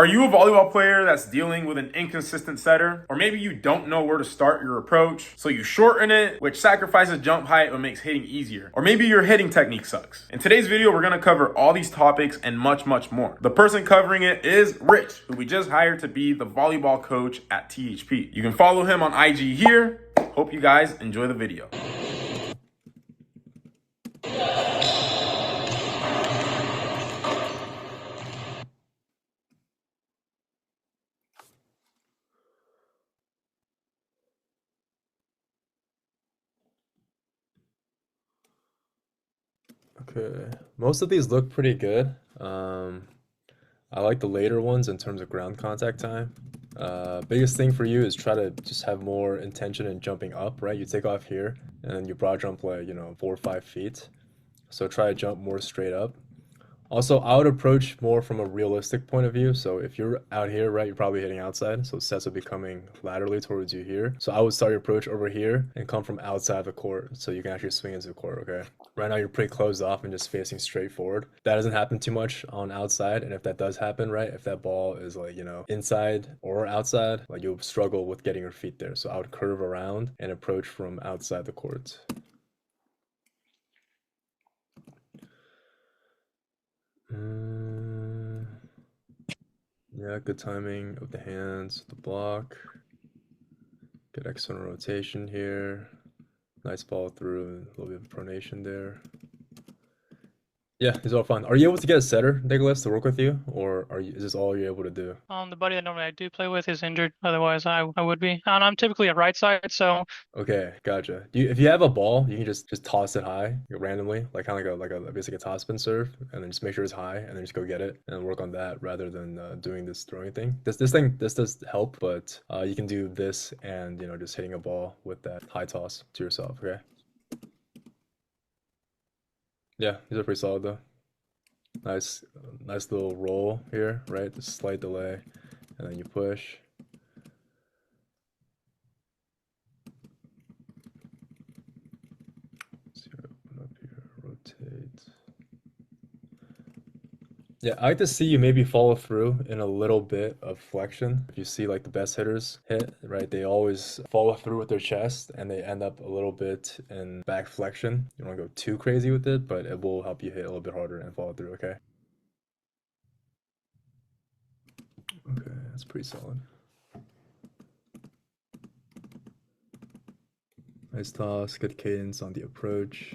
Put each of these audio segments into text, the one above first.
Are you a volleyball player that's dealing with an inconsistent setter? Or maybe you don't know where to start your approach, so you shorten it, which sacrifices jump height but makes hitting easier. Or maybe your hitting technique sucks. In today's video, we're gonna cover all these topics and much, much more. The person covering it is Rich, who we just hired to be the volleyball coach at THP. You can follow him on IG here. Hope you guys enjoy the video. Okay, most of these look pretty good. I like the later ones in terms of ground contact time. Biggest thing for you is try to just have more intention in jumping up, right? You take off here and then you broad jump like, 4 or 5 feet. So try to jump more straight up. Also, I would approach more from a realistic point of view. So if you're out here, right, you're probably hitting outside. So sets will be coming laterally towards you here. So I would start your approach over here and come from outside the court so you can actually swing into the court, okay? Right now you're pretty closed off and just facing straight forward. That doesn't happen too much on outside. And if that does happen, right, if that ball is like, inside or outside, like you'll struggle with getting your feet there. So I would curve around and approach from outside the court. Yeah, good timing of the hands, the block. Good external rotation here. Nice follow through, a little bit of pronation there. Yeah, these are all fun. Are you able to get a setter, Nicholas, to work with you, or is this all you're able to do? The buddy that normally I do play with is injured. Otherwise, I would be. And I'm typically a right side, so Okay, gotcha. If you have a ball, you can just toss it high randomly, like kind of like a basically a topspin serve, and then just make sure it's high, and then just go get it and work on that rather than doing this throwing thing. This does help, but you can do this and just hitting a ball with that high toss to yourself. Okay. Yeah, these are pretty solid though. Nice, nice little roll here, right? Just slight delay, and then you push. Let's see, open up here, rotate. Yeah, I like to see you maybe follow through in a little bit of flexion. If you see like the best hitters hit, right, they always follow through with their chest and they end up a little bit in back flexion. You don't want to go too crazy with it, but it will help you hit a little bit harder and follow through, okay? Okay, that's pretty solid. Nice toss, good cadence on the approach.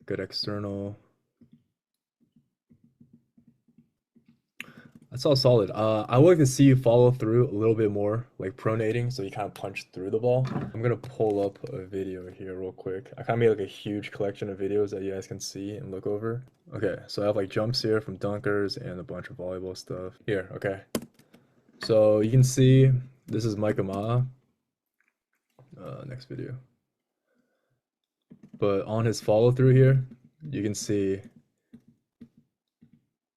Good external. That's all solid. I would like to see you follow through a little bit more, like pronating, so you kind of punch through the ball. I'm gonna pull up a video here real quick. I kind of made like a huge collection of videos that you guys can see and look over. Okay, so I have like jumps here from dunkers and a bunch of volleyball stuff. Here, okay. So you can see this is Mike Ama. Next video. But on his follow through here, you can see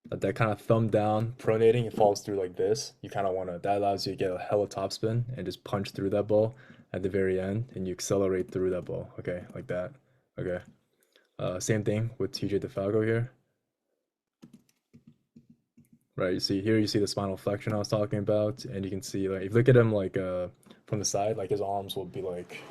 that kind of thumb down pronating, it falls through like this. You kind of want to, that allows you to get a hella topspin and just punch through that ball at the very end and you accelerate through that ball. Okay, like that. Okay. Same thing with TJ DeFalco here. Right, you see here, you see the spinal flexion I was talking about, and you can see like if you look at him like from the side, like his arms would be like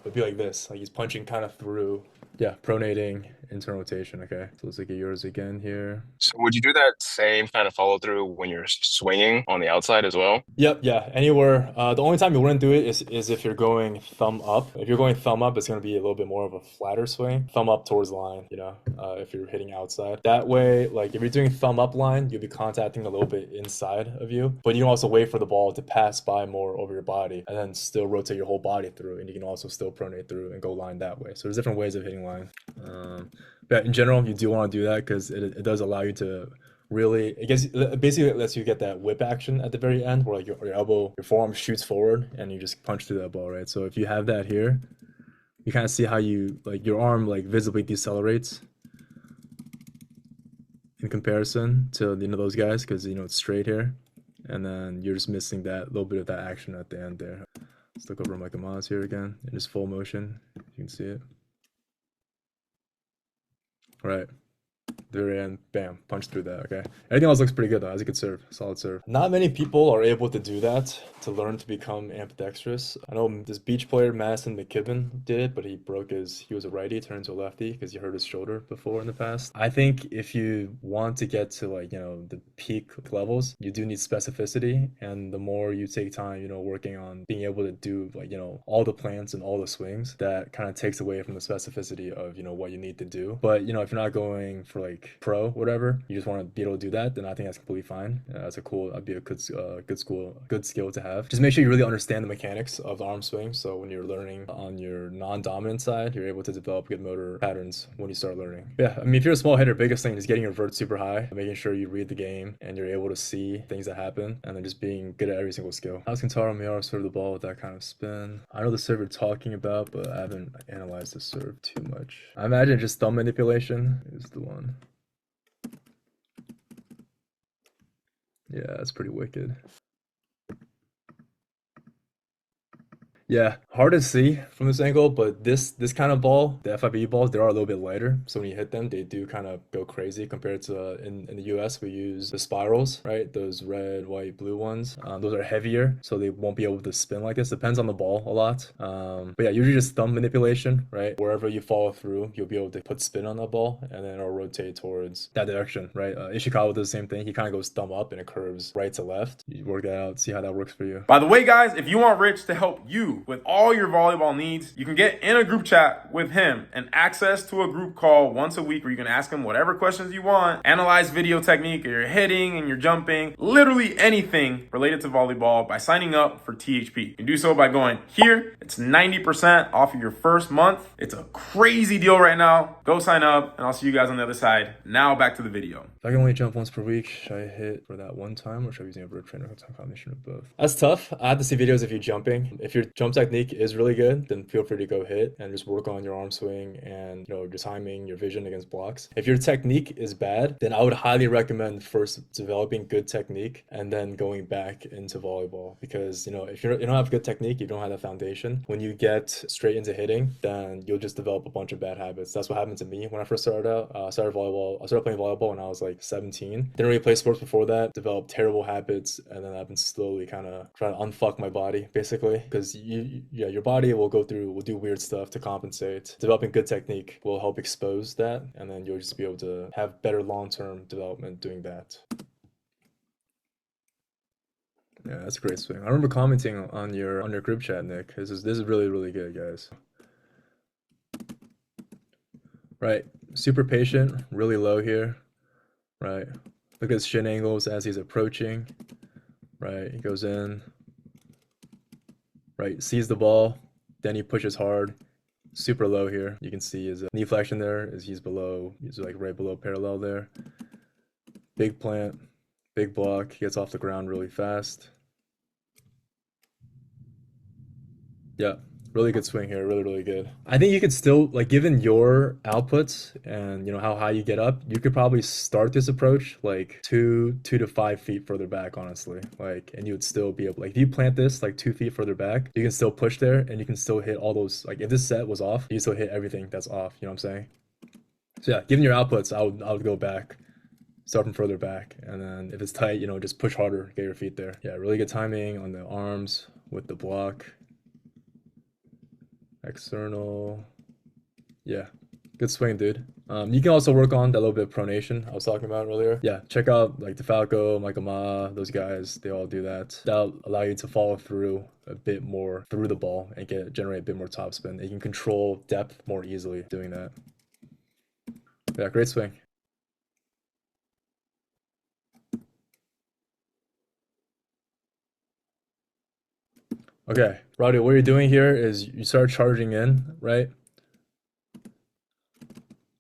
this, like he's punching kind of through. Yeah, pronating, internal rotation. Okay, so let's look at yours again here. So would you do that same kind of follow through when you're swinging on the outside as well? Yep, yeah, anywhere. The only time you wouldn't do it is if you're going thumb up. If you're going thumb up, it's going to be a little bit more of a flatter swing. Thumb up towards the line, if you're hitting outside. That way, like if you're doing thumb up line, you'll be contacting a little bit inside of you, but you can also wait for the ball to pass by more over your body and then still rotate your whole body through, and you can also still pronate through and go line that way. So there's different ways of hitting line. But in general, you do want to do that because it does allow you to really, I guess, basically it lets you get that whip action at the very end where like your elbow, your forearm shoots forward and you just punch through that ball, right? So if you have that here, you kind of see how you, like your arm like visibly decelerates in comparison to, those guys because, it's straight here. And then you're just missing that little bit of that action at the end there. Let's look over Mike Ama's here again in just full motion. You can see it. Right. the very end, bam, punch through that, okay? Everything else looks pretty good though, as a good serve, solid serve. Not many people are able to do that, to learn to become ambidextrous. I know this beach player, Madison McKibben, did it, but he was a righty, turned into a lefty because he hurt his shoulder before in the past. I think if you want to get to like, you know, the peak levels, you do need specificity, and the more you take time, you know, working on being able to do like, you know, all the plants and all the swings, that kind of takes away from the specificity of, you know, what you need to do. But, you know, if you're not going for like pro, whatever, you just want to be able to do that, then I think that's completely fine. That'd be a good skill to have. Just make sure you really understand the mechanics of the arm swing. So when you're learning on your non-dominant side, you're able to develop good motor patterns when you start learning. Yeah, I mean, if you're a small hitter, biggest thing is getting your vert super high, making sure you read the game and you're able to see things that happen, and then just being good at every single skill. How's Kentaro Miura serve the ball with that kind of spin? I know the serve you're talking about, but I haven't analyzed the serve too much. I imagine just thumb manipulation is the one. Yeah, that's pretty wicked. Yeah, hard to see from this angle, but this kind of ball, the FIB balls, they are a little bit lighter. So when you hit them, they do kind of go crazy compared to in the US, we use the spirals, right? Those red, white, blue ones. Those are heavier, so they won't be able to spin like this. Depends on the ball a lot. But yeah, usually just thumb manipulation, right? Wherever you follow through, you'll be able to put spin on that ball, and then it'll rotate towards that direction, right? Ishikawa does the same thing. He kind of goes thumb up and it curves right to left. You work that out, see how that works for you. By the way, guys, if you want Rich to help you with all your volleyball needs, you can get in a group chat with him and access to a group call once a week where you can ask him whatever questions you want, analyze video technique, or your hitting and your jumping, literally anything related to volleyball by signing up for THP. You can do so by going here. It's 90% off of your first month. It's a crazy deal right now. Go sign up, and I'll see you guys on the other side. Now back to the video. If I can only jump once per week, should I hit for that one time, or should I be using a vert trainer or some combination of both? That's tough. I have to see videos of you jumping. If your jump technique is really good, then feel free to go hit and just work on your arm swing and, you know, your timing, your vision against blocks. If your technique is bad, then I would highly recommend first developing good technique and then going back into volleyball, because, you know, if you don't have good technique, you don't have that foundation. When you get straight into hitting, then you'll just develop a bunch of bad habits. That's what happened to me when I first started out. I started playing volleyball when I was like 17. Didn't really play sports before that. Developed terrible habits, and then I've been slowly kind of trying to unfuck my body, basically, because your body will do weird stuff to compensate. Developing good technique will help expose that, and then you'll just be able to have better long-term development doing that. Yeah, that's a great swing. I remember commenting on your group chat, Nick. This is really, really good, guys. Right, super patient, really low here. Right, look at his shin angles as he's approaching. Right, he goes in. Right, sees the ball, then he pushes hard. Super low here. You can see his knee flexion there is he's like right below parallel there. Big plant, big block. He gets off the ground really fast. Yeah, really good swing here. Really, really good. I think you could still, like, given your outputs and, you know, how high you get up, you could probably start this approach like 2 to 5 feet further back, honestly. Like, and you would still be able, like, if you plant this like 2 feet further back, you can still push there and you can still hit all those, like, if this set was off, you still hit everything that's off. You know what I'm saying? So yeah, given your outputs, I would go back, start from further back, and then if it's tight, you know, just push harder, get your feet there. Yeah, really good timing on the arms with the block. External. Yeah, good swing, dude. You can also work on that little bit of pronation I was talking about earlier. Yeah, check out like DeFalco, Michael Ma, those guys. They all do that. That'll allow you to follow through a bit more through the ball and generate a bit more topspin. You can control depth more easily doing that. Yeah, great swing. Okay, Rowdy, what you're doing here is you start charging in, right?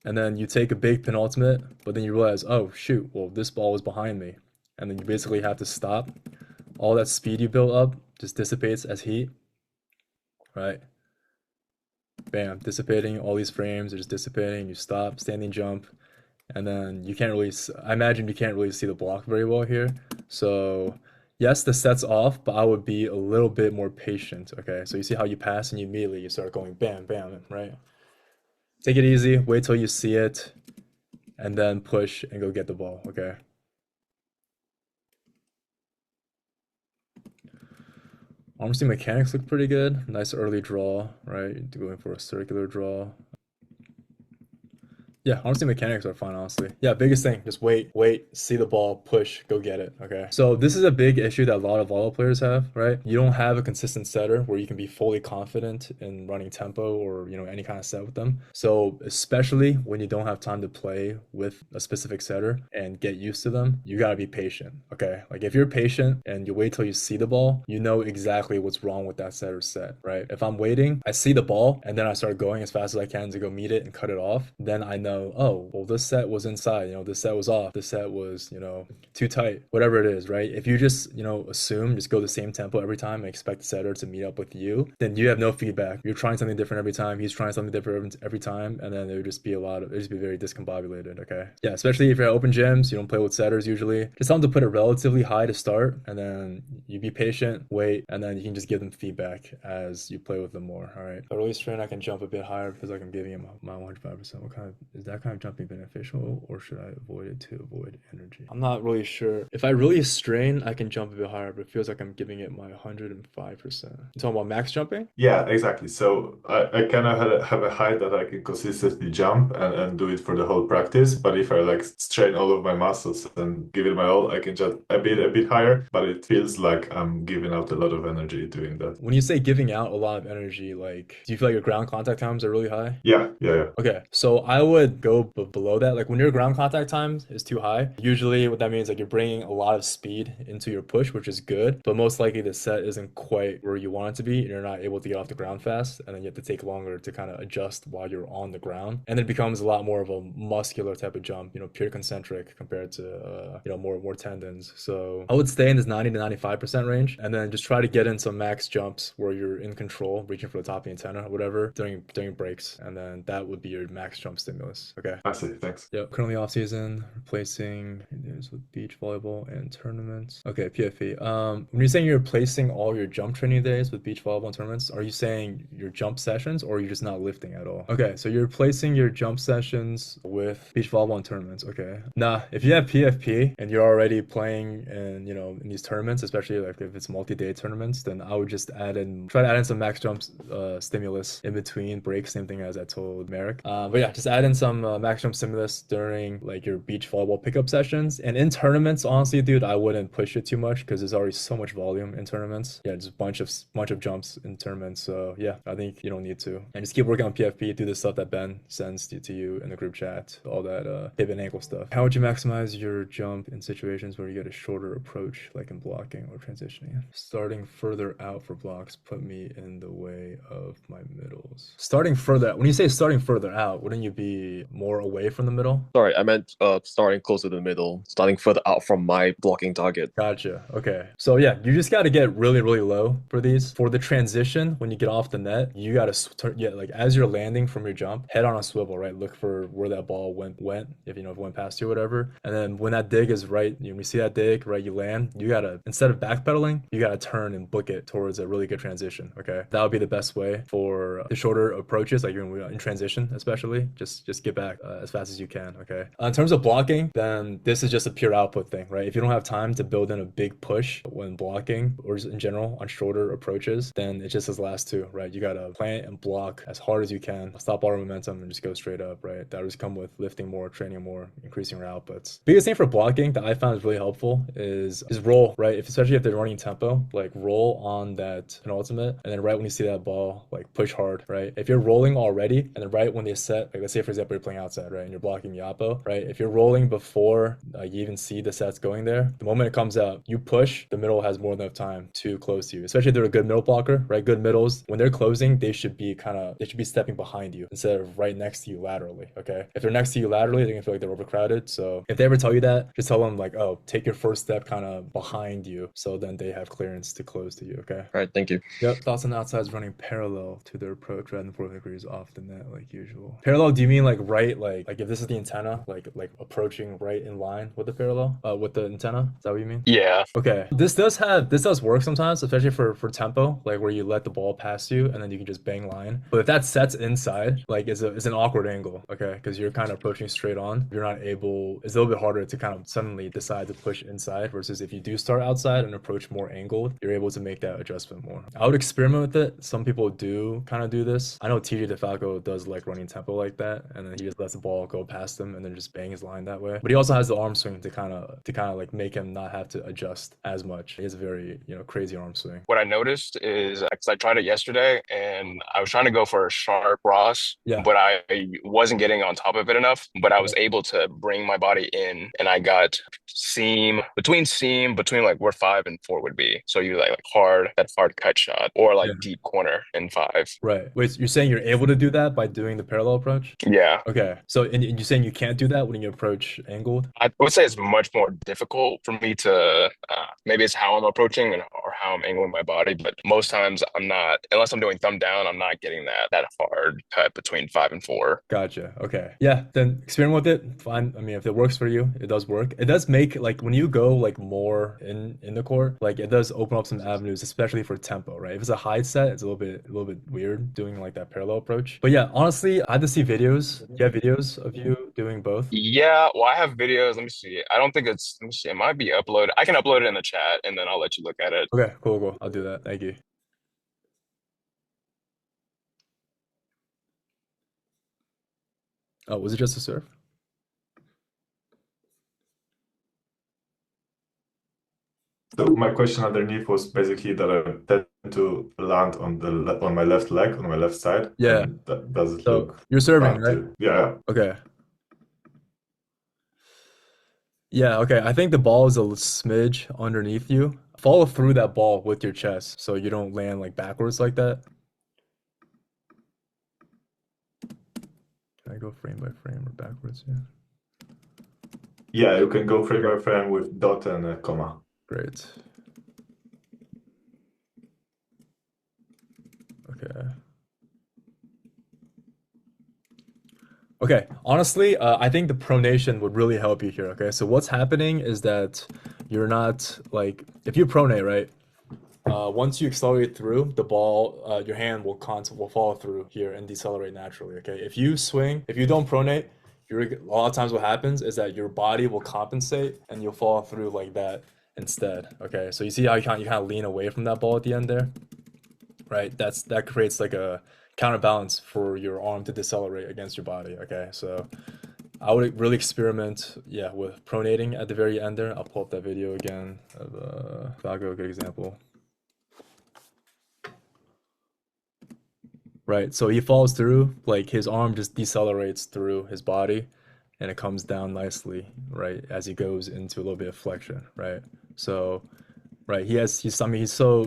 And then you take a big penultimate, but then you realize, oh shoot, well, this ball was behind me. And then you basically have to stop. All that speed you built up just dissipates as heat, right? Bam, dissipating, all these frames are just dissipating, you stop, standing jump, and then you can't really, I imagine you can't really see the block very well here. So yes, the set's off, but I would be a little bit more patient, okay? So you see how you pass and you immediately start going bam, bam, right? Take it easy, wait till you see it, and then push and go get the ball, okay? Arm swing mechanics look pretty good. Nice early draw, right? Going for a circular draw. Yeah, arm swing mechanics are fine, honestly. Yeah, biggest thing, just wait, see the ball, push, go get it, okay? So this is a big issue that a lot of volleyball players have, right? You don't have a consistent setter where you can be fully confident in running tempo or, any kind of set with them. So especially when you don't have time to play with a specific setter and get used to them, you gotta be patient, okay? Like if you're patient and you wait till you see the ball, you know exactly what's wrong with that setter's set, right? If I'm waiting, I see the ball, and then I start going as fast as I can to go meet it and cut it off, then I know, oh, well, this set was inside, this set was off, this set was, too tight, whatever it is, right? If you just, assume, just go the same tempo every time and expect the setter to meet up with you, then you have no feedback. You're trying something different every time, he's trying something different every time, and then it would just be very discombobulated, okay? Yeah, especially if you're at open gyms, you don't play with setters usually. Just tell them to put it relatively high to start, and then you be patient, wait, and then you can just give them feedback as you play with them more, all right? If I release train, I can jump a bit higher because like I'm giving him my 105%. What kind of, is that kind of jumping beneficial, or should I avoid it to avoid energy? I'm not really sure. If I really strain, I can jump a bit higher, but it feels like I'm giving it my 105%. You talking about max jumping? Yeah, exactly. So I kind of have a height that I can consistently jump and do it for the whole practice. But if I like strain all of my muscles and give it my all, I can jump a bit higher. But it feels like I'm giving out a lot of energy doing that. When you say giving out a lot of energy, like, do you feel like your ground contact times are really high? Yeah. Okay, so I would go below that. Like when your ground contact time is too high, usually what that means, like you're bringing a lot of speed into your push, which is good, but most likely the set isn't quite where you want it to be, and you're not able to get off the ground fast, and then you have to take longer to kind of adjust while you're on the ground, and it becomes a lot more of a muscular type of jump, pure concentric compared to more tendons. So I would stay in this 90 to 95% range, and then just try to get in some max jumps where you're in control, reaching for the top of the antenna or whatever during breaks, and then that would be your max jump stimulus. Okay, I see. Thanks. yep. Currently off season, replacing news with beach volleyball and tournaments. Okay, PFE. When you're saying you're replacing all your jump training days with beach volleyball and tournaments, are you saying your jump sessions, or are you just not lifting at all? Okay, so you're replacing your jump sessions with beach volleyball and tournaments. Okay. Nah, if you have PFP and you're already playing in these tournaments, especially like if it's multi-day tournaments, then I would just try to add in some max jump stimulus in between breaks. Same thing as I told Merrick. But yeah, just add in some max jump stimulus during like your beach volleyball pickup sessions. And in tournaments, honestly, dude, I wouldn't push it too much because there's already so much volume in tournaments. Yeah, just a bunch of jumps in tournaments. So yeah, I think you don't need to. And just keep working on PFP. Do the stuff that Ben sends to you in the group chat, all that hip and ankle stuff. How would you maximize your jump in situations where you get a shorter approach, like in blocking or transitioning? Starting further out for blocks put me in the way of my middles. Starting further out. When you say starting further out, wouldn't you be more away from the middle? Sorry, I meant starting closer to the middle, starting further out from my blocking target. Gotcha. Okay. So yeah, you just got to get really, really low for these. For the transition, when you get off the net, you got to like as you're landing from your jump, head on a swivel, right? Look for where that ball went if if it went past you or whatever. And then when that dig is right, when you see that dig, right, you land, you got to, instead of backpedaling, you got to turn and book it towards a really good transition. Okay. That would be the best way for the shorter approaches, like in transition, especially. Just get back as fast as you can. Okay. In terms of blocking, then this is just a pure output thing, right? If you don't have time to build in a big push when blocking or just in general on shorter approaches, then it's just this last two, right? You gotta plant and block as hard as you can, stop all momentum and just go straight up, right? That just come with lifting more, training more, increasing your outputs. Biggest thing for blocking that I found is really helpful is roll, right? Especially if they're running tempo, like roll on that penultimate, and then right when you see that ball, like push hard, right? If you're rolling already, and then right when they set, like let's say for example you're playing outside, right, and you're blocking Yapo, right? If you're rolling before you even see the sets going there, the moment it comes out, you push, the middle has more than enough time to close to you. Especially if they're a good middle blocker, right? Good middles, when they're closing, they should be stepping behind you instead of right next to you laterally. Okay. If they're next to you laterally, they're gonna feel like they're overcrowded. So if they ever tell you that, just tell them like, oh, take your first step kind of behind you, so then they have clearance to close to you. Okay. All right, thank you. Yep. Thoughts on outsides running parallel to their approach rather than 45 degrees off the net like usual. Parallel, do you mean like right, like if this is the antenna, like approaching right in line with the parallel, with the antenna. Is that what you mean? Yeah. Okay. This does work sometimes, especially for tempo, like where you let the ball pass you and then you can just bang line. But if that sets inside, like it's an awkward angle, okay? Because you're kind of approaching straight on. You're not able. It's a little bit harder to kind of suddenly decide to push inside versus if you do start outside and approach more angled, you're able to make that adjustment more. I would experiment with it. Some people do kind of do this. I know TJ DeFalco does like running tempo like that, and then he just lets the ball go past him and then just bang his line that way. But he also has the arm swing to kind of like make him not have to adjust as much. He has a very, crazy arm swing. What I noticed is, because I tried it yesterday and I was trying to go for a sharp cross, Yeah. but I wasn't getting on top of it enough. But I was able to bring my body in, and I got between like where 5 and 4 would be. So you like that hard cut shot, or like deep corner in 5. Right. Wait, you're saying you're able to do that by doing the parallel approach? Yeah. Okay. So and you're saying you can't do that when you approach angled? I would say it's much more difficult for me to, maybe it's how I'm approaching or how I'm angling my body, but most times I'm not, unless I'm doing thumb down, I'm not getting that hard cut between 5 and 4. Gotcha. Okay. Yeah, then experiment with it. Fine. I mean, if it works for you, it does work. It does make, like, when you go like more in the court, like it does open up some avenues, especially for tempo, right? If it's a high set, it's a little bit weird doing like that parallel approach. But yeah, honestly, I had to see videos. Do you have videos of you doing both? Yeah, well, I have videos. Let me see. I don't think let me see. It might be uploaded. I can upload it in the chat and then I'll let you look at it. Okay, cool. I'll do that. Thank you. Oh, was it just a serve? So my question underneath was basically that I tend to land on my left leg, on my left side. Yeah. And does it So look you're serving, bad right? too? Yeah. Okay. Yeah, okay. I think the ball is a smidge underneath you. Follow through that ball with your chest so you don't land like backwards like that. Can I go frame by frame or backwards? Yeah. Yeah, you can go frame by frame with dot and a comma. Great. Okay. Okay, honestly, I think the pronation would really help you here, okay? So what's happening is that you're not, like, if you pronate, right? Once you accelerate through, the ball, your hand will follow through here and decelerate naturally, okay? If you swing, if you don't pronate, a lot of times what happens is that your body will compensate and you'll fall through like that instead, okay? So you see how you kind of lean away from that ball at the end there, right? That creates like a counterbalance for your arm to decelerate against your body, okay? So I would really experiment, yeah, with pronating at the very end there. I'll pull up that video again of Falco, a good example. Right, so he falls through, like his arm just decelerates through his body and it comes down nicely, right, as he goes into a little bit of flexion, right? So, right, his swing is so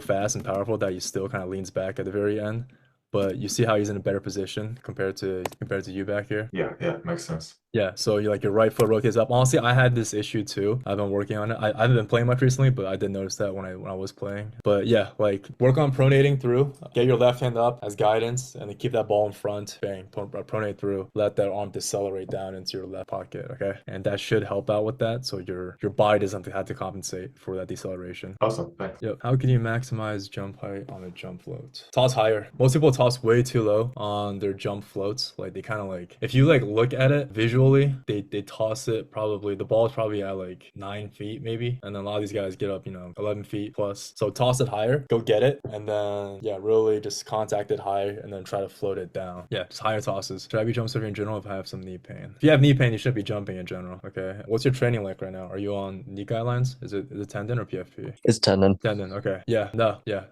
fast and powerful that he still kind of leans back at the very end. But you see how he's in a better position compared to you back here? Yeah, makes sense. Yeah, so your right foot rotates up. Honestly, I had this issue too. I've been working on it. I haven't been playing much recently, but I did notice that when I was playing. But yeah, like work on pronating through. Get your left hand up as guidance, and then keep that ball in front. Bang, pronate through. Let that arm decelerate down into your left pocket. Okay, and that should help out with that. So your body doesn't have to compensate for that deceleration. Awesome, thanks. Yep. How can you maximize jump height on a jump float? Toss higher. Most people toss way too low on their jump floats. Like they kind of like, if you like look at it visually, they toss it probably, the ball is probably at like 9 feet maybe, and then a lot of these guys get up 11 feet plus. So toss it higher, go get it, and then yeah, really just contact it high and then try to float it down. Yeah, just higher tosses. Should I be jump serving in general if I have some knee pain? If you have knee pain, you shouldn't be jumping in general. Okay, what's your training like right now? Are you on knee guidelines? Is it tendon or PFP? It's tendon. Tendon, okay. Yeah,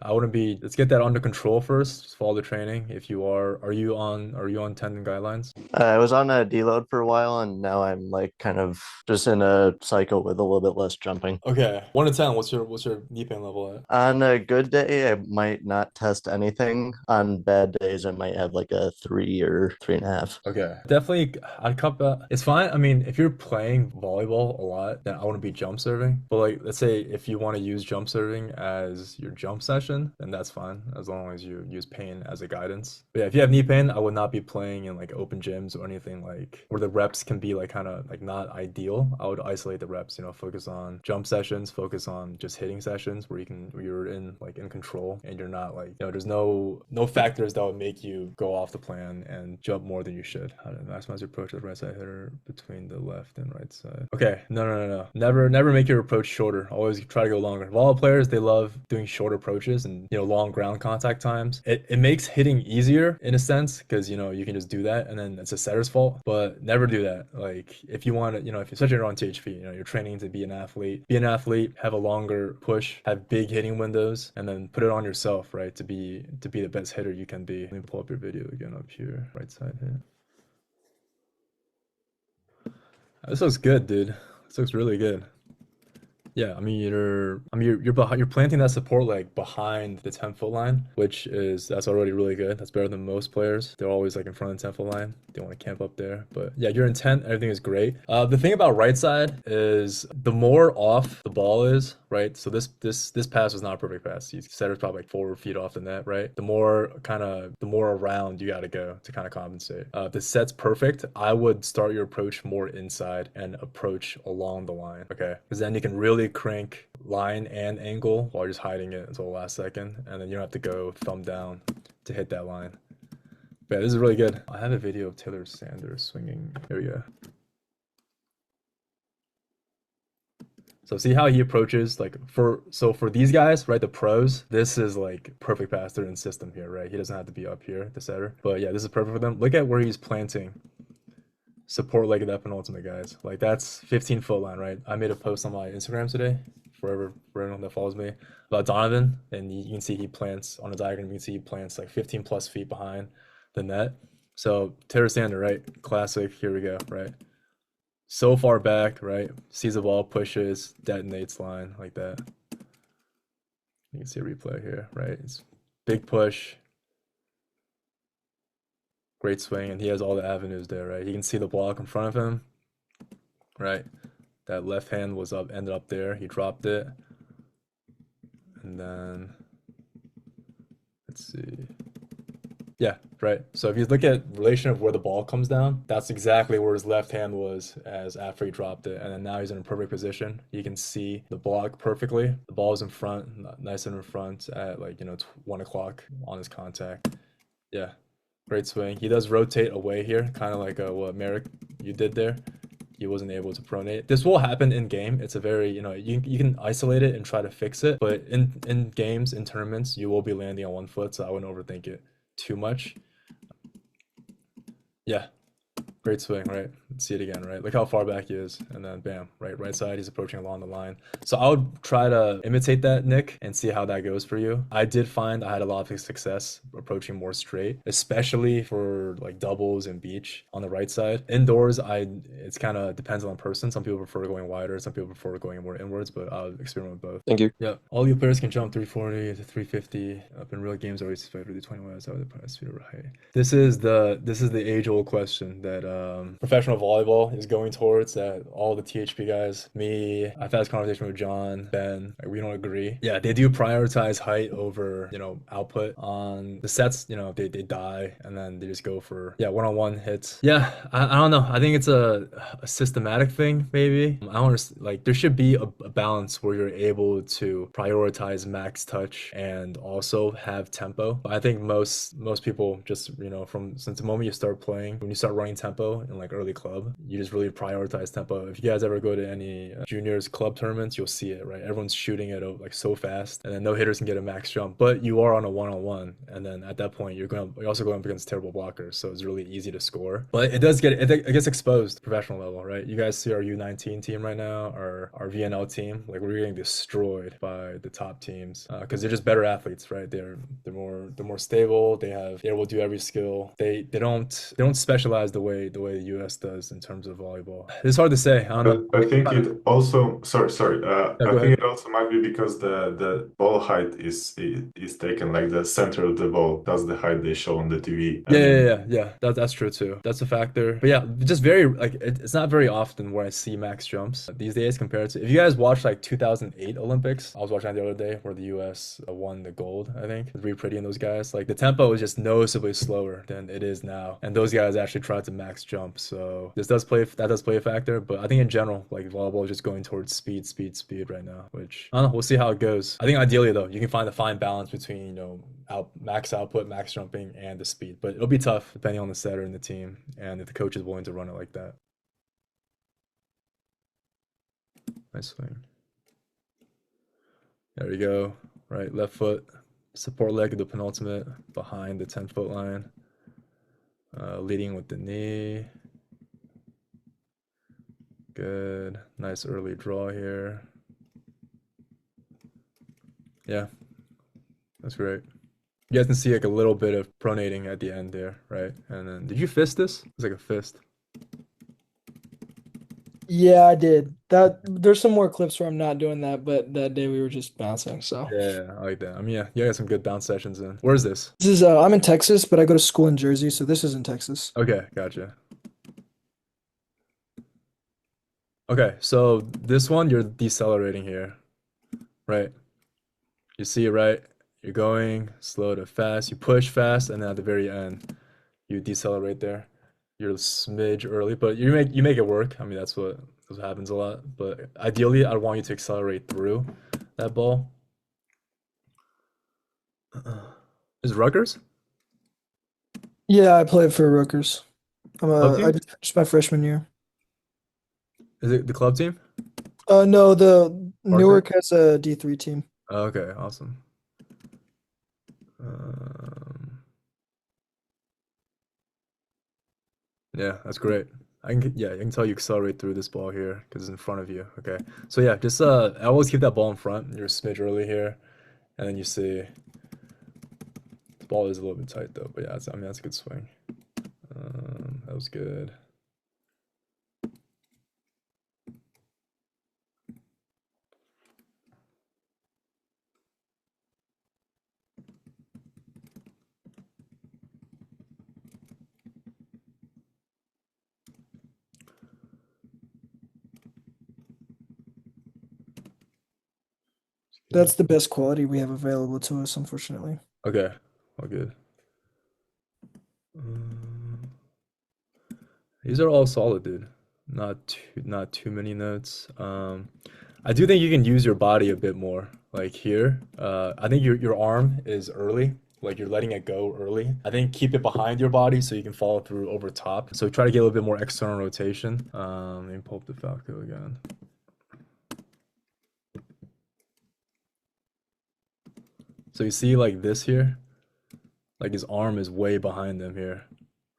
I wouldn't be, let's get that under control first. Just follow the training. If you are you on tendon guidelines? I was on a deload for a while. while, and now I'm like kind of just in a cycle with a little bit less jumping. Okay, 1 to 10. What's your knee pain level at? On a good day, I might not test anything. On bad days, I might have like a 3 or 3.5. Okay, definitely. I'd cut back. It's fine. I mean, if you're playing volleyball a lot, then I wouldn't be jump serving. But like, let's say if you want to use jump serving as your jump session, then that's fine as long as you use pain as a guidance. But yeah, if you have knee pain, I would not be playing in like open gyms or anything like where the reps can be like kind of like not ideal. I would isolate the reps. Focus on jump sessions, focus on just hitting sessions where you're in control and you're not like there's no factors that would make you go off the plan and jump more than you should. How to maximize your approach to the right side hitter between the left and right side. Okay, no. Never make your approach shorter. Always try to go longer. Volleyball players, they love doing short approaches and long ground contact times. It makes hitting easier in a sense because you can just do that and then it's a setter's fault. But never do that. Like if you want to, if especially you're on THP, you're training to be an athlete. Be an athlete, have a longer push, have big hitting windows, and then put it on yourself, right? To be the best hitter you can be. Let me pull up your video again up here, right side hit. This looks good, dude. This looks really good. Yeah, I mean you're planting that support leg behind the 10-foot line, that's already really good. That's better than most players. They're always like in front of the 10-foot line. They want to camp up there. But yeah, your intent, everything is great. The thing about right side is the more off the ball is, right? So this pass was not a perfect pass. He set it probably like 4 feet off the net, right? The more around you got to go to kind of compensate. If the set's perfect, I would start your approach more inside and approach along the line, okay? Because then you can really crank line and angle while just hiding it until the last second, and then you don't have to go thumb down to hit that line. But yeah, this is really good. I have a video of Taylor Sanders swinging. Here we go. So see how he approaches, like for these guys, right, the pros, this is like perfect pass. They're in system here, right? He doesn't have to be up here, the setter. But yeah, this is perfect for them. Look at where he's planting support leg of that penultimate, guys. Like that's 15-foot line, right? I made a post on my Instagram today for everyone that follows me about Donovan, and you can see he plants on the diagram. You can see he plants like 15 plus feet behind the net. So Taylor Sanders, right? Classic. Here we go, right? So far back, right? Sees the ball, pushes, detonates line like that. You can see a replay here, right? It's big push. Great swing, and he has all the avenues there, right? You can see the block in front of him, right? That left hand was ended up there. He dropped it. And then, let's see. Yeah, right. So if you look at relation of where the ball comes down, that's exactly where his left hand was as after he dropped it. And then now he's in a perfect position. You can see the block perfectly. The ball is in front, nice and in front at 1 o'clock on his contact. Yeah. Great swing. He does rotate away here, kind of like what Merrick you did there. He wasn't able to pronate. This will happen in game. It's a very, you can isolate it and try to fix it, but in games, in tournaments, you will be landing on 1 foot, so I wouldn't overthink it too much. Yeah. Great swing, right? Let's see it again, right? Look how far back he is. And then bam, right side, he's approaching along the line. So I would try to imitate that, Nick, and see how that goes for you. I did find I had a lot of success approaching more straight, especially for like doubles and beach on the right side. Indoors, it's kind of depends on the person. Some people prefer going wider, some people prefer going more inwards, but I'll experiment with both. Thank you. Yeah, all you players can jump 340 to 350. Up in real games, always expect to do 20 miles over the price speed or height. This is the age-old question that professional volleyball is going towards, that all the THP guys, me, I've had this conversation with John, Ben, we don't agree. Yeah, they do prioritize height over, output on the sets. They die and then they just go for, one-on-one hits. Yeah, I don't know. I think it's a systematic thing, maybe. I don't like, there should be a balance where you're able to prioritize max touch and also have tempo. But I think most people just, since the moment you start playing, when you start running tempo in like early club, you just really prioritize tempo. If you guys ever go to any juniors club tournaments, you'll see it, right? Everyone's shooting it like so fast, and then no hitters can get a max jump, but you are on a one-on-one, and then at that point you're also going up against terrible blockers, so it's really easy to score. But it gets exposed professional level, right? You guys see our U19 team right now, our VNL team, like we're getting destroyed by the top teams because they're just better athletes, right? They're more stable. They will do every skill. They don't specialize the way the way the US does in terms of volleyball. It's hard to say. I don't know. But I think it also, sorry. Yeah, I go think ahead. it also might be because the ball height is taken, like the center of the ball. That's the height they show on the TV. Yeah, And yeah, then yeah, yeah. That's true too. That's a factor. But yeah, just very like it's not very often where I see max jumps these days compared to if you guys watched like 2008 Olympics. I was watching that the other day where the US won the gold, I think. It was really pretty in those guys. Like the tempo is just noticeably slower than it is now. And those guys actually tried to max jump. So that does play a factor, but I think in general, like volleyball is just going towards speed right now, which I don't know, we'll see how it goes. I think ideally though, you can find a fine balance between, max output, max jumping, and the speed. But it'll be tough depending on the setter and the team, and if the coach is willing to run it like that. Nice swing. There we go. Right, left foot, support leg of the penultimate, behind the 10-foot line. Leading with the knee. Good. Nice early draw here. Yeah, that's great. You guys can see like a little bit of pronating at the end there, right? And then, did you fist this? It's like a fist. Yeah, I did. There's some more clips where I'm not doing that, but that day we were just bouncing. So Yeah, I like that. I mean, yeah, you got some good bounce sessions in. Where is this? this is I'm in Texas, but I go to school in Jersey, so this is in Texas. Okay, gotcha. Okay, so this one you're decelerating here, right? You see it, right? You're going slow to fast. You push fast, and then at the very end, you decelerate there. You're a smidge early, but you make it work. I mean, that's what happens a lot. But ideally, I want you to accelerate through that ball. Is Rutgers? Yeah, I played for Rutgers. Club I team? just finished my freshman year. Is it the club team? No, the Varsity? Newark has a D3 team. Oh, okay, awesome. Um, yeah, that's great. I can tell you accelerate through this ball here because it's in front of you. Okay, so yeah, just I always keep that ball in front. You're a smidge early here, and then you see the ball is a little bit tight though. But yeah, I mean that's a good swing. That was good. That's the best quality we have available to us, unfortunately. Okay, all good. Um, These are all solid, dude. Not too many notes. I do think you can use your body a bit more. Like here, I think your arm is early. Like you're letting it go early. I think keep it behind your body so you can follow through over top. So try to get a little bit more external rotation. Let me pull up the Falco again. So you see like this here, like his arm is way behind him here,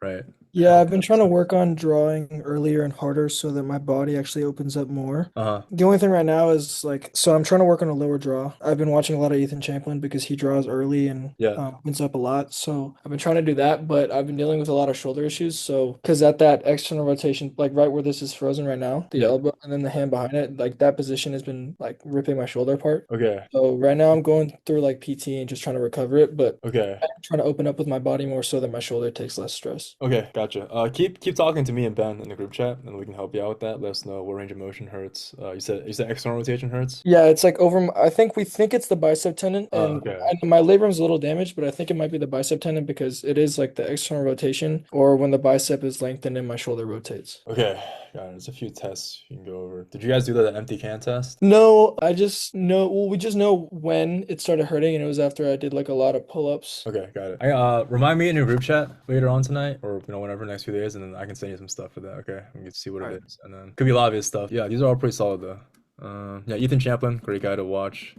right? Yeah, I've been trying to work on drawing earlier and harder so that my body actually opens up more. Uh-huh. The only thing right now is so I'm trying to work on a lower draw. I've been watching a lot of Ethan Champlin because he draws early and Yeah. opens up a lot. So I've been trying to do that, but I've been dealing with a lot of shoulder issues. So because at that external rotation, like right where this is frozen right now, the Yeah. elbow and then the hand behind it, like that position has been like ripping my shoulder apart. Okay. So right now I'm going through like PT and just trying to recover it, but Okay. I'm trying to open up with my body more so that my shoulder takes less stress. Okay, gotcha. Keep talking to me and Ben in the group chat, and we can help you out with that. Let us know what range of motion hurts. You said external rotation hurts. Yeah, it's like I think we think it's the bicep tendon, Oh, and okay. my labrum's a little damaged, but I think it might be the bicep tendon because it is like the external rotation, or when the bicep is lengthened and my shoulder rotates. Okay, got it. There's a few tests you can go over. Did you guys do the empty can test? No, I just know. Well, we just know when it started hurting, and it was after I did like a lot of pull-ups. Okay, got it. Remind me in your group chat later on tonight, or whenever next few days, and then I can send you some stuff for that. Okay, we can see what it is, and then could be a lot of his stuff. Yeah, these are all pretty solid though. Yeah, Ethan Champlin, great guy to watch.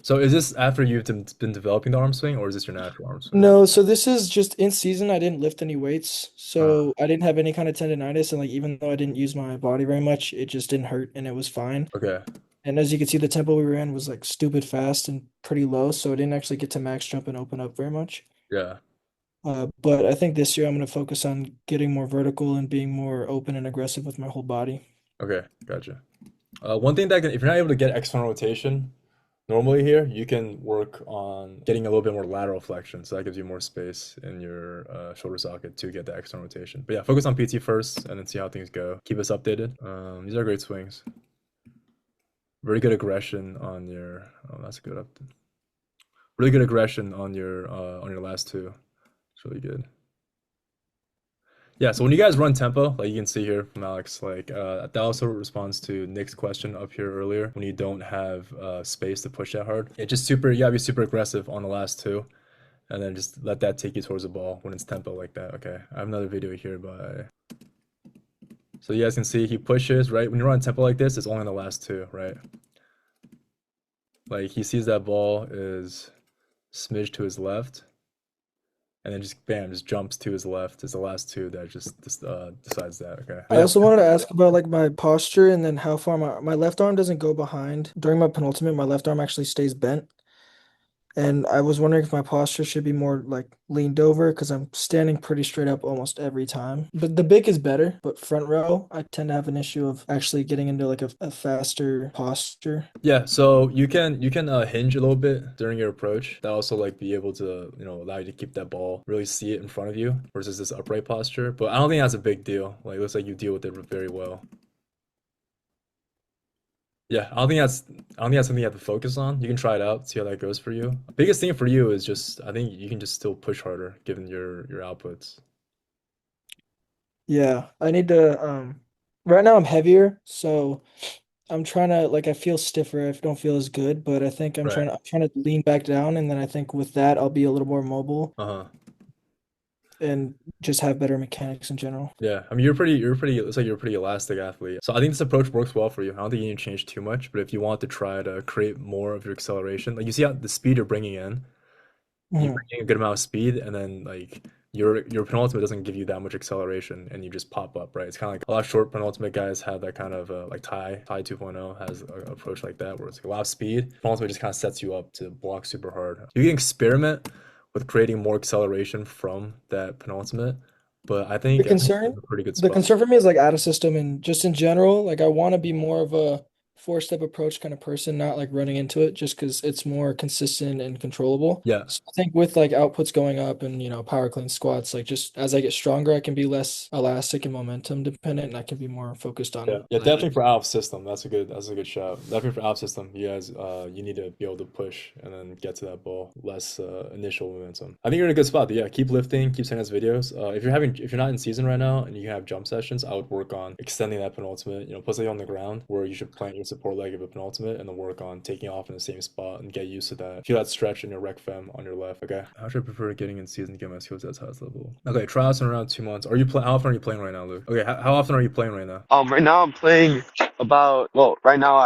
So is this after you've been developing the arm swing, or is this your natural arm swing? No, so this is just in season. I didn't lift any weights, so I didn't have any kind of tendonitis, and like even though I didn't use my body very much, it just didn't hurt, and it was fine. Okay. And as you can see, the tempo we ran was like stupid fast and pretty low, so it didn't actually get to max jump and open up very much. Yeah. But I think this year I'm going to focus on getting more vertical and being more open and aggressive with my whole body. Okay, gotcha. One thing that can, if you're not able to get external rotation normally here, you can work on getting a little bit more lateral flexion. So that gives you more space in your shoulder socket to get the external rotation. But yeah, focus on PT first and then see how things go. Keep us updated. These are great swings. Very good aggression on your, oh, that's good up. Really good aggression on your last two. It's really good. Yeah, so when you guys run tempo, like you can see here from Alex, like that also responds to Nick's question up here earlier. When you don't have space to push that hard, you gotta be super aggressive on the last two, and then just let that take you towards the ball when it's tempo like that. Okay, I have another video here by. So you guys can see he pushes, right? When you run tempo like this, it's only on the last two, right? Like he sees that ball is smidge to his left. And then just bam, just jumps to his left. It's the last two that just decides that. Okay. I also wanted to ask about like my posture and then how far my left arm doesn't go behind. During my penultimate, my left arm actually stays bent. And I was wondering if my posture should be more like leaned over because I'm standing pretty straight up almost every time. But the big is better, but front row, I tend to have an issue of actually getting into like a faster posture. Yeah, so you can hinge a little bit during your approach. That also like be able to, allow you to keep that ball, really see it in front of you versus this upright posture. But I don't think that's a big deal. Like it looks like you deal with it very well. Yeah, I don't think that's something you have to focus on. You can try it out, see how that goes for you. Biggest thing for you is just I think you can just still push harder given your outputs. Yeah, I need to right now I'm heavier, so I'm trying to like I feel stiffer, I don't feel as good, but I think I'm Right. trying to lean back down and then I think with that I'll be a little more mobile Uh-huh. and just have better mechanics in general. Yeah, I mean you're pretty it looks like you're a pretty elastic athlete. So I think this approach works well for you. I don't think you need to change too much, but if you want to try to create more of your acceleration, like you see how the speed you're bringing in, you Mhm. bring in a good amount of speed and then like your penultimate doesn't give you that much acceleration and you just pop up, right? It's kind of like a lot of short penultimate guys have that kind of like Ty 2.0 has an approach like that where it's like a lot of speed. Penultimate just kind of sets you up to block super hard. You can experiment with creating more acceleration from that penultimate, but I The think it's concern, a pretty good the spot. concern for me is like out of system and just in general, like I want to be more of a four-step approach kind of person, not like running into it just because it's more consistent and controllable. Yeah. So I think with like outputs going up and power clean squats, like just as I get stronger, I can be less elastic and momentum dependent, and I can be more focused Yeah, on yeah, like definitely for Alf system. That's a good shout. Definitely for Alf system, you guys, you need to be able to push and then get to that ball, less initial momentum. I think you're in a good spot. But yeah, keep lifting, keep sending us videos. If you're not in season right now and you have jump sessions, I would work on extending that penultimate. Put something on the ground where you should plant your support leg of a penultimate and then work on taking off in the same spot and get used to that. Feel that stretch in your rec fem on your left. Okay. How should I prefer getting in season to get my skills at highest level? Okay, tryouts in around 2 months. How often are you playing right now, Luke? Okay, how often are you playing right now? Right now I'm playing right now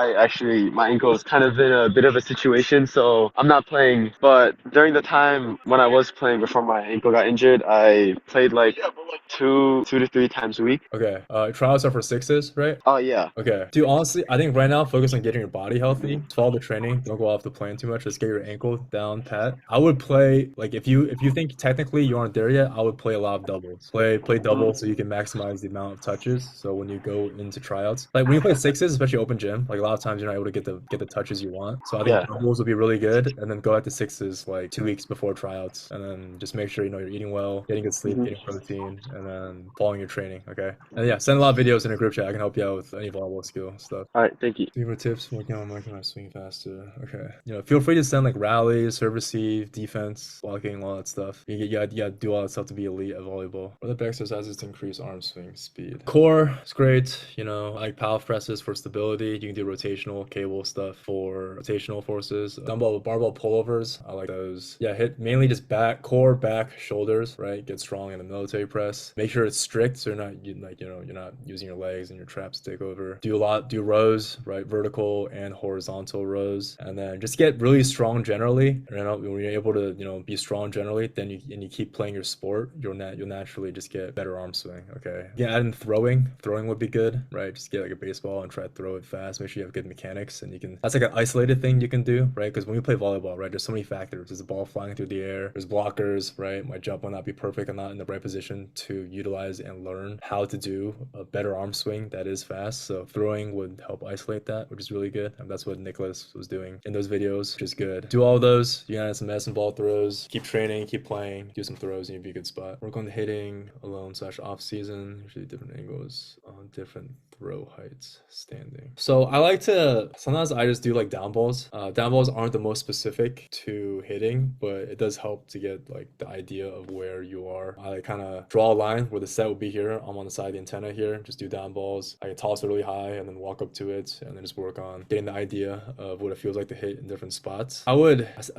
my ankle is kind of in a bit of a situation, so I'm not playing. But during the time when I was playing before my ankle got injured, I played like two to three times a week. Okay. Trials are for sixes, right? Oh yeah. Okay. Dude, honestly, I think right now focus on getting your body healthy. Follow the training. Don't go off the plane too much. Just get your ankle down pat. I would play like if you think technically you aren't there yet, I would play a lot of doubles. Play doubles so you can maximize the amount of touches. So when you go into tryouts, like when you play sixes, especially open gym, like a lot of times you're not able to get the touches you want. So I think Yeah. doubles would be really good, and then go at the sixes like 2 weeks before tryouts, and then just make sure you're eating well, getting good sleep, getting protein, and then following your training. Okay. And yeah, send a lot of videos in a group chat. I can help you out with any volleyball skill stuff. All right, thank you. Favorite tips working on making my swing faster. Okay. Feel free to send like rallies, serve receive, defense, blocking, all that stuff. You gotta do all that stuff to be elite at volleyball. What are the exercises to increase arm swing speed? Core is great. I like power presses for stability. You can do rotational cable stuff for rotational forces. Dumbbell barbell pullovers. I like those. Yeah, hit mainly just back, core, back, shoulders, right? Get strong in the military press. Make sure it's strict so you're not using your legs and your traps to take over. Do rows, right? Vertical and horizontal rows. And then just get really strong generally. When you're able to, be strong generally, then you keep playing your sport, you'll naturally just get better arm swing. Okay. Yeah, add in throwing. Throwing would be good, right? Just get like a baseball ball and try to throw it fast. Make sure you have good mechanics, and that's like an isolated thing you can do, right? Because when we play volleyball, right, there's so many factors. There's the ball flying through the air, there's blockers, right? My jump will not be perfect. I'm not in the right position to utilize and learn how to do a better arm swing that is fast. So throwing would help isolate that, which is really good. And that's what Nicholas was doing in those videos, which is good. Do all those. You got some medicine ball throws. Keep training, keep playing, do some throws, and you'll be a good spot. Work on the hitting alone / off season. Usually different angles on different throw heights standing. So I like to, sometimes I just do like down balls. Down balls aren't the most specific to hitting, but it does help to get like the idea of where you are. I like kind of draw a line where the set would be here. I'm on the side of the antenna here. Just do down balls. I can toss it really high and then walk up to it and then just work on getting the idea of what it feels like to hit in different spots.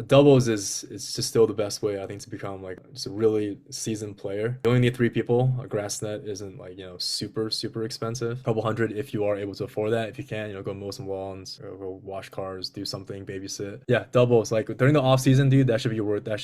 Doubles is just still the best way, I think, to become like just a really seasoned player. You only need 3 people. A grass net isn't like, super expensive. A couple hundred if you are able to afford that. If you can, go mow some lawns, go wash cars, do something, babysit. Yeah, doubles. Like during the off season, dude, that should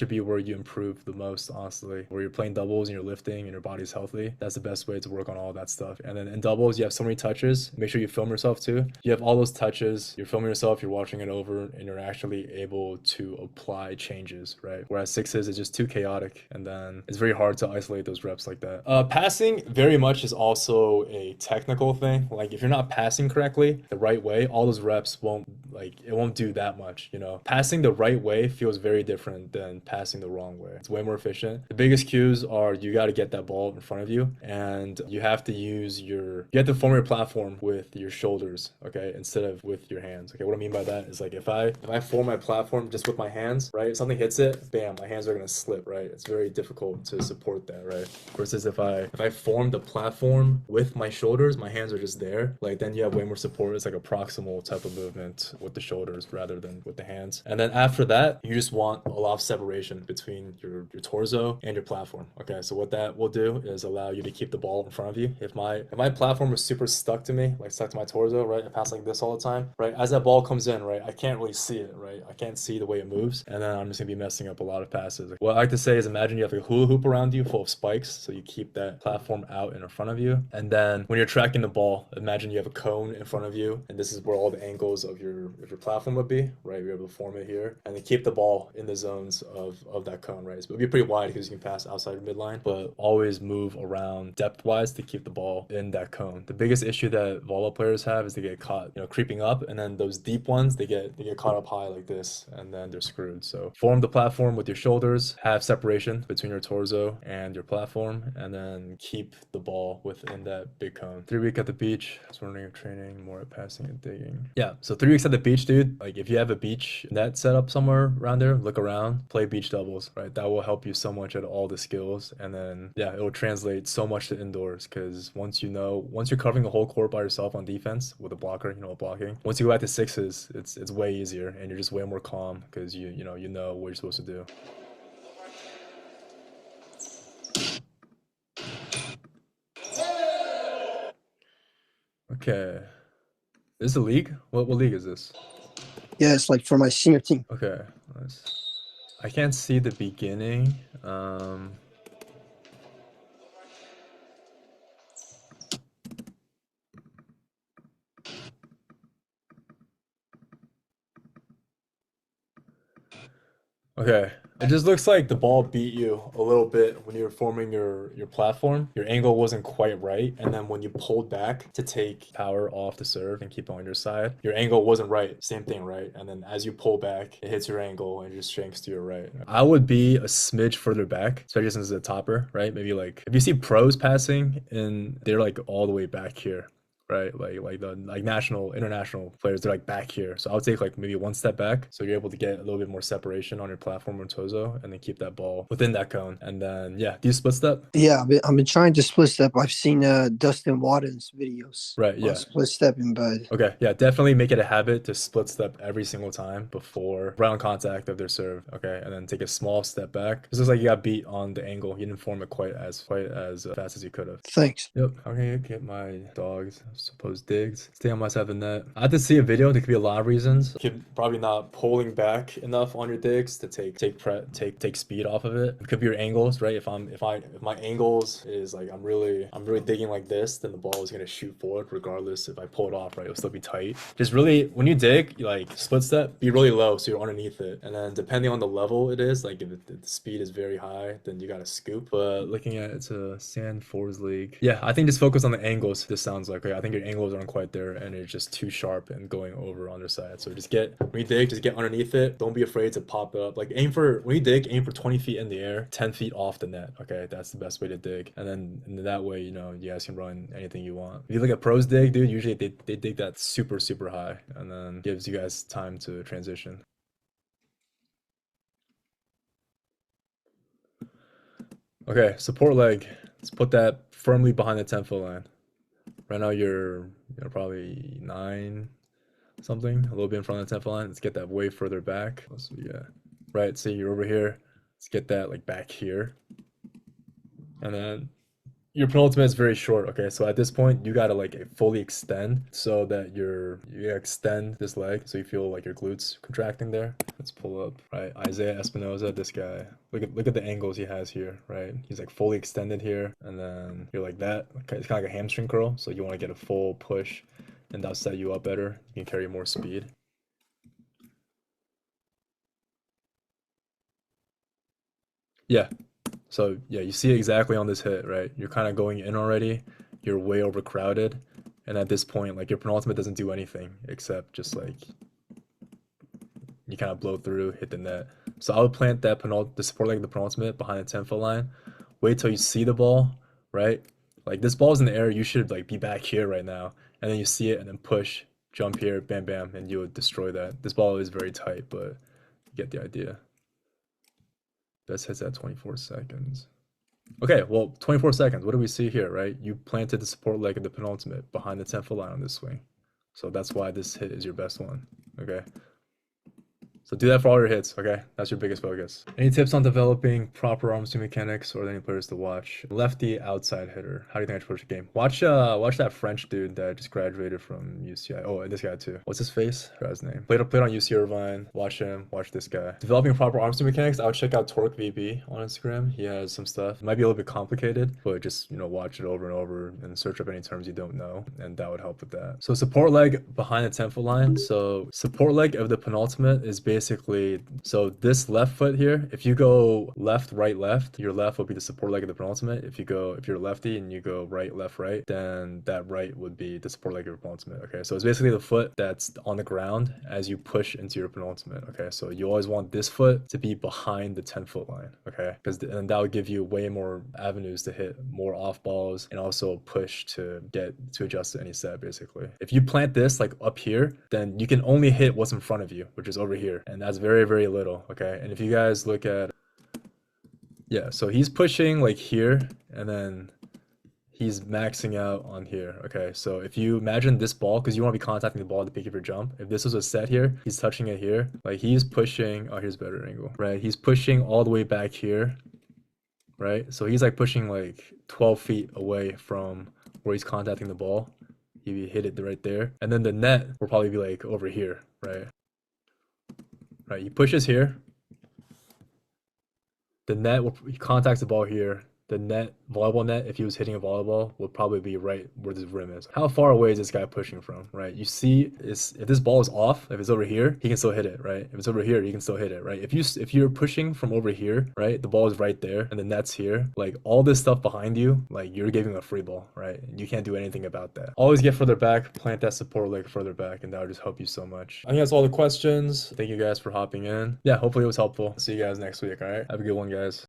be where you improve the most, honestly. Where you're playing doubles and you're lifting and your body's healthy. That's the best way to work on all that stuff. And then in doubles, you have so many touches. Make sure you film yourself too. You have all those touches. You're filming yourself. You're watching it over, and you're actually able to apply changes, right? Whereas sixes is just too chaotic, and then it's very hard to isolate those reps like that. Passing very much is also a technical thing. Like if you're not passing correctly the right way, all those reps won't do that much. Passing the right way feels very different than passing the wrong way. It's way more efficient. The biggest cues are you got to get that ball in front of you, and you have to form your platform with your shoulders, okay, instead of with your hands. Okay, what I mean by that is like if I form my platform just with my hands, right, if something hits it, bam, my hands are gonna slip, right? It's very difficult to support that, right? Versus if I form the platform with my shoulders, my hands are just there, like then you have way more support. It's like a proximal type of movement with the shoulders rather than with the hands. And then after that, you just want a lot of separation between your torso and your platform. Okay, so what that will do is allow you to keep the ball in front of you. If my platform was super stuck to me, like stuck to my torso, right, I pass like this all the time, right, as that ball comes in, right, I can't really see it, right, I can't see the way it moves, and then I'm just gonna be messing up a lot of passes. What I like to say is imagine you have a hula hoop around you full of spikes, so you keep that platform out in front of you, and then when you're tracking the ball, imagine you have a cone in front of you, and this is where all the angles of your platform would be, right, you're able to form it here, and then keep the ball in the zones of that cone, right, so it'll be pretty wide because you can pass outside of midline, but always move around depth-wise to keep the ball in that cone. The biggest issue that volleyball players have is they get caught, creeping up, and then those deep ones, they get caught up high like this, and then they're screwed. So form the platform with your shoulders, have separation between your torso and your platform, and then keep the ball within that big cone. 3 weeks at the beach, swimming, training, more at passing and digging. Yeah, so 3 weeks at the beach, dude. Like if you have a beach net set up somewhere around there, look around, play beach doubles, right? That will help you so much at all the skills, and then yeah, it will translate so much to indoors, because once you're covering the whole court by yourself on defense with a blocker, blocking, once you go back to sixes, it's way easier, and you're just way more calm because you know what you're supposed to do. Okay, this is a league? What league is this? Yeah, it's like for my senior team. Okay, I can't see the beginning. Okay, it just looks like the ball beat you a little bit when you were forming your platform. Your angle wasn't quite right, and then when you pulled back to take power off the serve and keep it on your side, your angle wasn't right. Same thing, right? And then as you pull back, it hits your angle and just shanks to your right. I would be a smidge further back, especially since it's a topper, right? Maybe like if you see pros passing and they're like all the way back here, right? Like the international players, they're like back here. So I'll take like maybe one step back, so you're able to get a little bit more separation on your platform or torso, and then keep that ball within that cone. And then yeah, do you split step? Yeah, I've been trying to split step. I've seen Dustin Wadden's videos. Right, yeah. Split stepping, but okay, yeah, definitely make it a habit to split step every single time before round contact of their serve. Okay, and then take a small step back. This looks like you got beat on the angle. You didn't form it quite as fast as you could have. Thanks. Yep. Okay, get my dogs suppose digs. Stay on my side of the net. I had to see a video. There could be a lot of reasons. You could probably not pulling back enough on your digs to take speed off of it. It could be your angles, right? If my angles is like I'm really digging like this, then the ball is gonna shoot forward regardless if I pull it off, right? It'll still be tight. Just really when you dig, you like split step, be really low so you're underneath it. And then depending on the level it is, like if the speed is very high, then you gotta scoop. But looking at it's a Sand Fours League. Yeah, I think just focus on the angles. This sounds like I think your angles aren't quite there and it's just too sharp and going over on their side. So just when you dig, just get underneath it. Don't be afraid to pop it up. Like when you dig, aim for 20 feet in the air, 10 feet off the net. Okay, that's the best way to dig. And then that way, you know, you guys can run anything you want. If you look at pros dig, dude, usually they dig that super high and then gives you guys time to transition. Okay, support leg. Let's put that firmly behind the 10-foot line. Right now you're probably 9 something, a little bit in front of the 10-foot line. Let's get that way further back. So yeah, right. See, you're over here. Let's get that like back here. And then your penultimate is very short. Okay, so at this point you gotta like fully extend so that you extend this leg so you feel like your glutes contracting there. Let's pull up, right? Isaiah Espinoza, this guy. Look at the angles he has here, right? He's like fully extended here, and then you're like that. It's kind of like a hamstring curl, so you want to get a full push, and that'll set you up better. You can carry more speed. Yeah. So yeah, you see exactly on this hit, right? You're kind of going in already. You're way overcrowded, and at this point, like your penultimate doesn't do anything except just like you kind of blow through, hit the net. So I would plant that the support leg of the penultimate behind the 10-foot line. Wait till you see the ball, right? Like this ball's in the air, you should like be back here right now, and then you see it and then push, jump here, bam, bam, and you would destroy that. This ball is very tight, but you get the idea. Best hits at 24 seconds. Okay, well, 24 seconds. What do we see here, right? You planted the support leg of the penultimate behind the 10-foot line on this swing. So that's why this hit is your best one, okay? So do that for all your hits, okay? That's your biggest focus. Any tips on developing proper arm swing mechanics or any players to watch? Lefty outside hitter. How do you think I should approach the game? Watch that French dude that just graduated from UCI. Oh, and this guy too. What's his face? I forgot his name. Played on UC Irvine. Watch him. Watch this guy. Developing proper arm swing mechanics. I would check out Torque VB on Instagram. He has some stuff. It might be a little bit complicated, but just watch it over and over and search up any terms you don't know, and that would help with that. So support leg behind the 10-foot line. So support leg of the penultimate is basically, so this left foot here, if you go left, right, left, your left will be the support leg of the penultimate. If you're lefty and you go right, left, right, then that right would be the support leg of your penultimate. Okay, so it's basically the foot that's on the ground as you push into your penultimate. Okay, so you always want this foot to be behind the 10-foot line. Okay, because and that would give you way more avenues to hit more off balls and also push to adjust to any set. Basically, if you plant this like up here, then you can only hit what's in front of you, which is over here, and that's very, very little. Okay, and if you guys look at, yeah, so he's pushing like here and then he's maxing out on here. Okay, so if you imagine this ball, because you want to be contacting the ball at the peak of your jump, if this was a set here, he's touching it here, like he's pushing, oh, here's a better angle, right? He's pushing all the way back here, right? So he's like pushing like 12 feet away from where he's contacting the ball. He hit it right there, and then the net will probably be like over here, right? Right, he pushes here. The net he contacts the ball here. The net, volleyball net, if he was hitting a volleyball, would probably be right where this rim is. How far away is this guy pushing from, right? You see, if this ball is off, if it's over here, he can still hit it, right? If it's over here, he can still hit it, right? If you're pushing from over here, right, the ball is right there, and the net's here, like all this stuff behind you, like you're giving a free ball, right? And you can't do anything about that. Always get further back, plant that support leg further back, and that would just help you so much. I think that's all the questions. Thank you guys for hopping in. Yeah, hopefully it was helpful. See you guys next week, all right? Have a good one, guys.